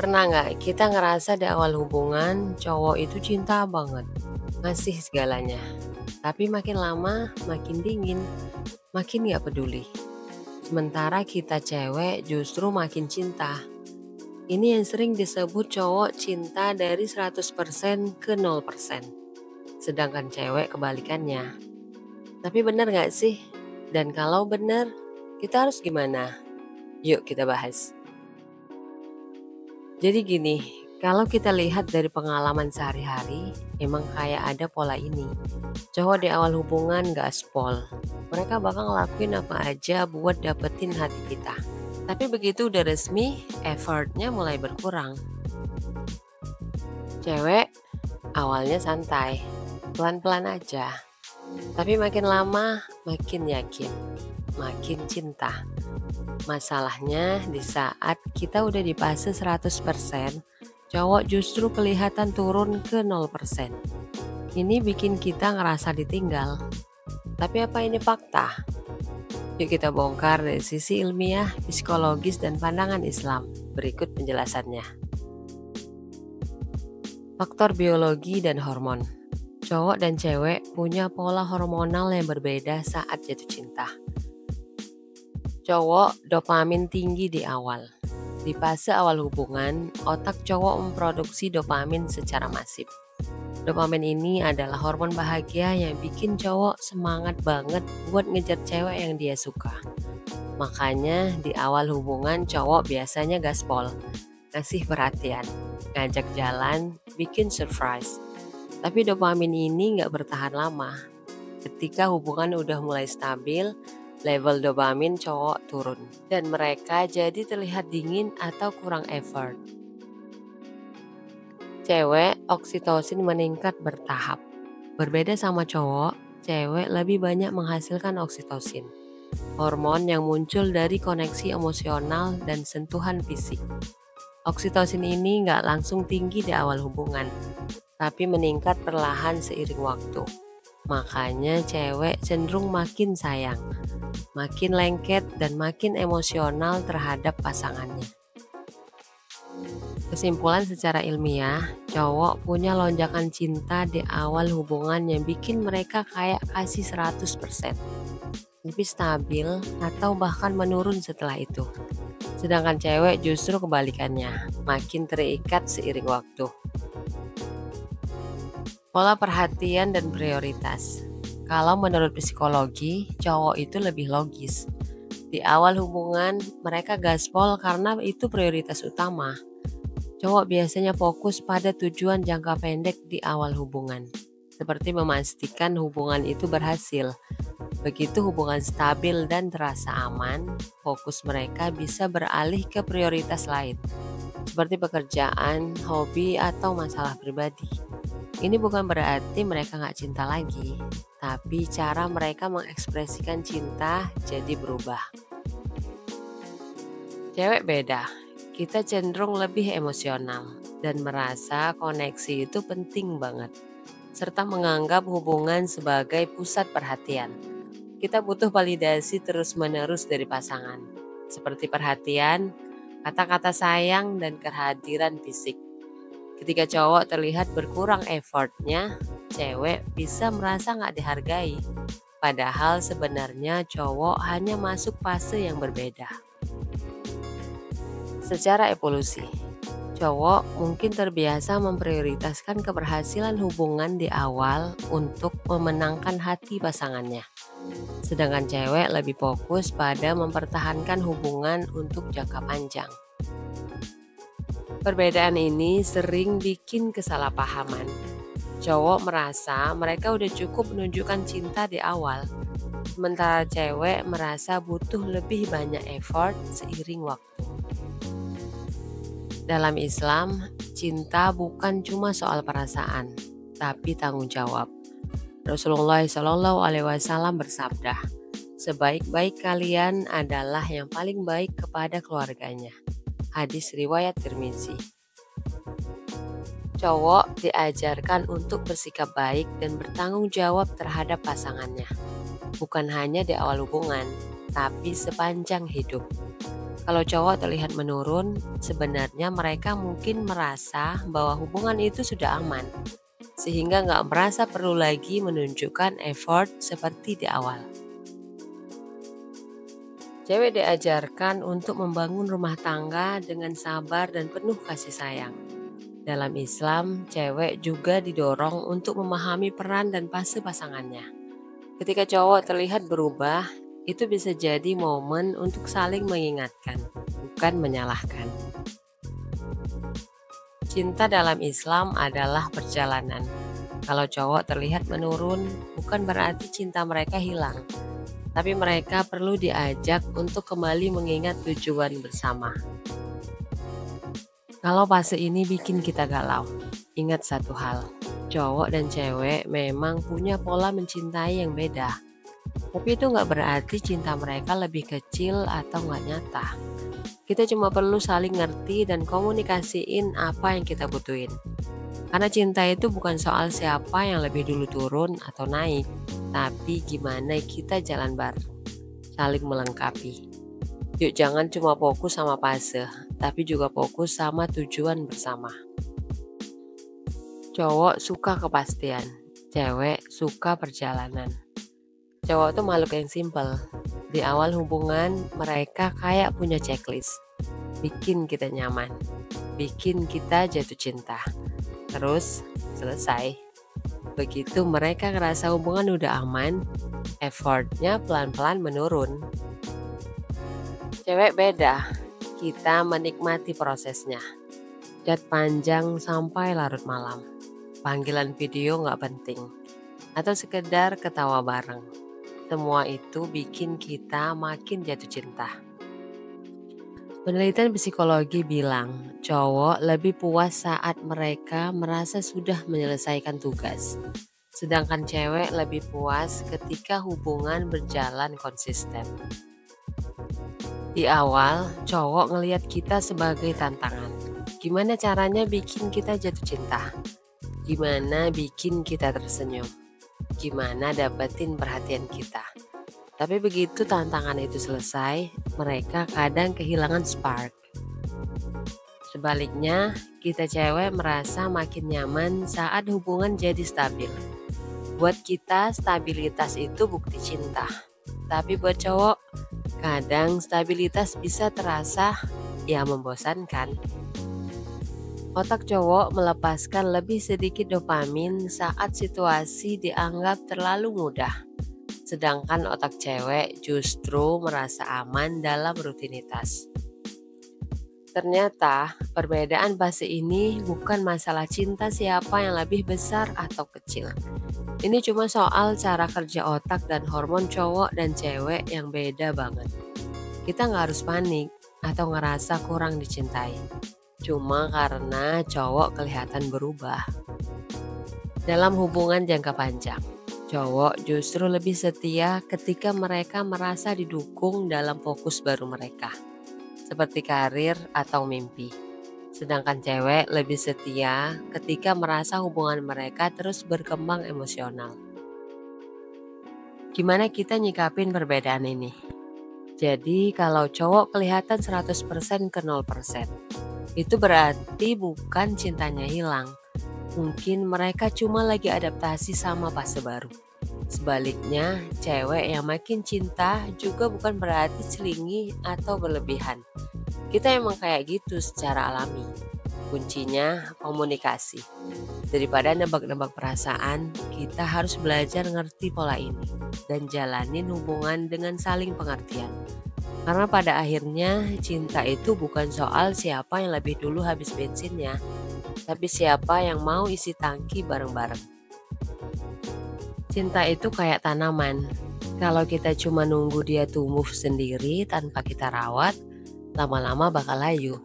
Pernah nggak kita ngerasa di awal hubungan cowok itu cinta banget, ngasih segalanya. Tapi makin lama makin dingin, makin nggak peduli. Sementara kita cewek justru makin cinta. Ini yang sering disebut cowok cinta dari 100% ke 0%. Sedangkan cewek kebalikannya. Tapi benar nggak sih? Dan kalau benar, kita harus gimana? Yuk kita bahas. Jadi gini, kalau kita lihat dari pengalaman sehari-hari, emang kayak ada pola ini. Cowok di awal hubungan gaspol. Mereka bakal ngelakuin apa aja buat dapetin hati kita. Tapi begitu udah resmi, effortnya mulai berkurang. Cewek awalnya santai, pelan-pelan aja. Tapi makin lama makin yakin, makin cinta. Masalahnya di saat kita udah di fase 100%, cowok justru kelihatan turun ke 0%. Ini bikin kita ngerasa ditinggal. Tapi apa ini fakta? Yuk kita bongkar dari sisi ilmiah, psikologis, dan pandangan Islam. Berikut penjelasannya. Faktor biologi dan hormon. Cowok dan cewek punya pola hormonal yang berbeda saat jatuh cinta. Cowok dopamin tinggi di awal. Di fase awal hubungan, otak cowok memproduksi dopamin secara masif. Dopamin ini adalah hormon bahagia yang bikin cowok semangat banget buat ngejar cewek yang dia suka. Makanya di awal hubungan cowok biasanya gaspol, ngasih perhatian, ngajak jalan, bikin surprise. Tapi dopamin ini nggak bertahan lama. Ketika hubungan udah mulai stabil, level dopamin cowok turun dan mereka jadi terlihat dingin atau kurang effort. Cewek, oksitosin meningkat bertahap. Berbeda sama cowok, cewek lebih banyak menghasilkan oksitosin. Hormon yang muncul dari koneksi emosional dan sentuhan fisik. Oksitosin ini nggak langsung tinggi di awal hubungan, tapi meningkat perlahan seiring waktu. Makanya cewek cenderung makin sayang, makin lengket, dan makin emosional terhadap pasangannya. Kesimpulan secara ilmiah, cowok punya lonjakan cinta di awal hubungan yang bikin mereka kayak kasih 100%. Lebih stabil atau bahkan menurun setelah itu. Sedangkan cewek justru kebalikannya, makin terikat seiring waktu. Pola perhatian dan prioritas. Kalau menurut psikologi, cowok itu lebih logis. Di awal hubungan, mereka gaspol karena itu prioritas utama. Cowok biasanya fokus pada tujuan jangka pendek di awal hubungan, seperti memastikan hubungan itu berhasil. Begitu hubungan stabil dan terasa aman, fokus mereka bisa beralih ke prioritas lain, seperti pekerjaan, hobi, atau masalah pribadi. Ini bukan berarti mereka nggak cinta lagi, tapi cara mereka mengekspresikan cinta jadi berubah. Cewek beda, kita cenderung lebih emosional dan merasa koneksi itu penting banget, serta menganggap hubungan sebagai pusat perhatian. Kita butuh validasi terus-menerus dari pasangan, seperti perhatian, kata-kata sayang, dan kehadiran fisik. Ketika cowok terlihat berkurang effortnya, cewek bisa merasa nggak dihargai. Padahal sebenarnya cowok hanya masuk fase yang berbeda. Secara evolusi, cowok mungkin terbiasa memprioritaskan keberhasilan hubungan di awal untuk memenangkan hati pasangannya. Sedangkan cewek lebih fokus pada mempertahankan hubungan untuk jangka panjang. Perbedaan ini sering bikin kesalahpahaman. Cowok merasa mereka udah cukup menunjukkan cinta di awal, sementara cewek merasa butuh lebih banyak effort seiring waktu. Dalam Islam, cinta bukan cuma soal perasaan, tapi tanggung jawab. Rasulullah SAW bersabda, "Sebaik-baik kalian adalah yang paling baik kepada keluarganya." Hadis riwayat Tirmizi. Cowok diajarkan untuk bersikap baik dan bertanggung jawab terhadap pasangannya, bukan hanya di awal hubungan, tapi sepanjang hidup. Kalau cowok terlihat menurun, sebenarnya mereka mungkin merasa bahwa hubungan itu sudah aman, sehingga nggak merasa perlu lagi menunjukkan effort seperti di awal. Cewek diajarkan untuk membangun rumah tangga dengan sabar dan penuh kasih sayang. Dalam Islam, cewek juga didorong untuk memahami peran dan fase pasangannya. Ketika cowok terlihat berubah, itu bisa jadi momen untuk saling mengingatkan, bukan menyalahkan. Cinta dalam Islam adalah perjalanan. Kalau cowok terlihat menurun, bukan berarti cinta mereka hilang, tapi mereka perlu diajak untuk kembali mengingat tujuan bersama. Kalau fase ini bikin kita galau, ingat satu hal, cowok dan cewek memang punya pola mencintai yang beda. Tapi itu nggak berarti cinta mereka lebih kecil atau nggak nyata. Kita cuma perlu saling ngerti dan komunikasiin apa yang kita butuhin. Karena cinta itu bukan soal siapa yang lebih dulu turun atau naik, tapi gimana kita jalan bareng, saling melengkapi. Yuk jangan cuma fokus sama fase, tapi juga fokus sama tujuan bersama. Cowok suka kepastian, cewek suka perjalanan. Cowok tuh makhluk yang simple. Di awal hubungan, mereka kayak punya checklist. Bikin kita nyaman, bikin kita jatuh cinta. Terus selesai. Begitu mereka ngerasa hubungan udah aman, effortnya pelan-pelan menurun. Cewek beda, kita menikmati prosesnya. Chat panjang sampai larut malam. Panggilan video nggak penting. Atau sekedar ketawa bareng. Semua itu bikin kita makin jatuh cinta. Penelitian psikologi bilang, cowok lebih puas saat mereka merasa sudah menyelesaikan tugas. Sedangkan cewek lebih puas ketika hubungan berjalan konsisten. Di awal, cowok ngelihat kita sebagai tantangan. Gimana caranya bikin kita jatuh cinta? Gimana bikin kita tersenyum? Gimana dapetin perhatian kita? Tapi begitu tantangan itu selesai, mereka kadang kehilangan spark. Sebaliknya, kita cewek merasa makin nyaman saat hubungan jadi stabil. Buat kita, stabilitas itu bukti cinta. Tapi buat cowok, kadang stabilitas bisa terasa membosankan. Otak cowok melepaskan lebih sedikit dopamin saat situasi dianggap terlalu mudah. Sedangkan otak cewek justru merasa aman dalam rutinitas. Ternyata perbedaan fase ini bukan masalah cinta siapa yang lebih besar atau kecil. Ini cuma soal cara kerja otak dan hormon cowok dan cewek yang beda banget. Kita nggak harus panik atau ngerasa kurang dicintai. Cuma karena cowok kelihatan berubah. Dalam hubungan jangka panjang, cowok justru lebih setia ketika mereka merasa didukung dalam fokus baru mereka, seperti karir atau mimpi. Sedangkan cewek lebih setia ketika merasa hubungan mereka terus berkembang emosional. Gimana kita nyikapin perbedaan ini? Jadi kalau cowok kelihatan 100% ke 0%, itu berarti bukan cintanya hilang. Mungkin mereka cuma lagi adaptasi sama fase baru. Sebaliknya, cewek yang makin cinta juga bukan berarti celingi atau berlebihan. Kita emang kayak gitu secara alami. Kuncinya komunikasi. Daripada nebak-nebak perasaan, kita harus belajar ngerti pola ini dan jalanin hubungan dengan saling pengertian. Karena pada akhirnya cinta itu bukan soal siapa yang lebih dulu habis bensinnya, tapi siapa yang mau isi tangki bareng-bareng. Cinta itu kayak tanaman. Kalau kita cuma nunggu dia tumbuh sendiri tanpa kita rawat, lama-lama bakal layu.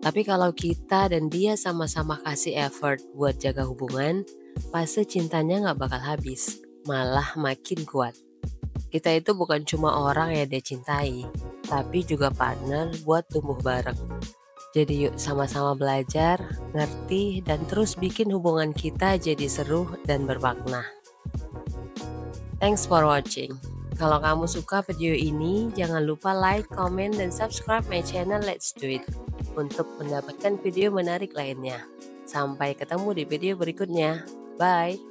Tapi kalau kita dan dia sama-sama kasih effort buat jaga hubungan, fase cintanya gak bakal habis, malah makin kuat. Kita itu bukan cuma orang yang dia cintai, tapi juga partner buat tumbuh bareng. Jadi yuk sama-sama belajar, ngerti, dan terus bikin hubungan kita jadi seru dan bermakna. Thanks for watching. Kalau kamu suka video ini, jangan lupa like, comment, dan subscribe my channel Let's Do It untuk mendapatkan video menarik lainnya. Sampai ketemu di video berikutnya. Bye!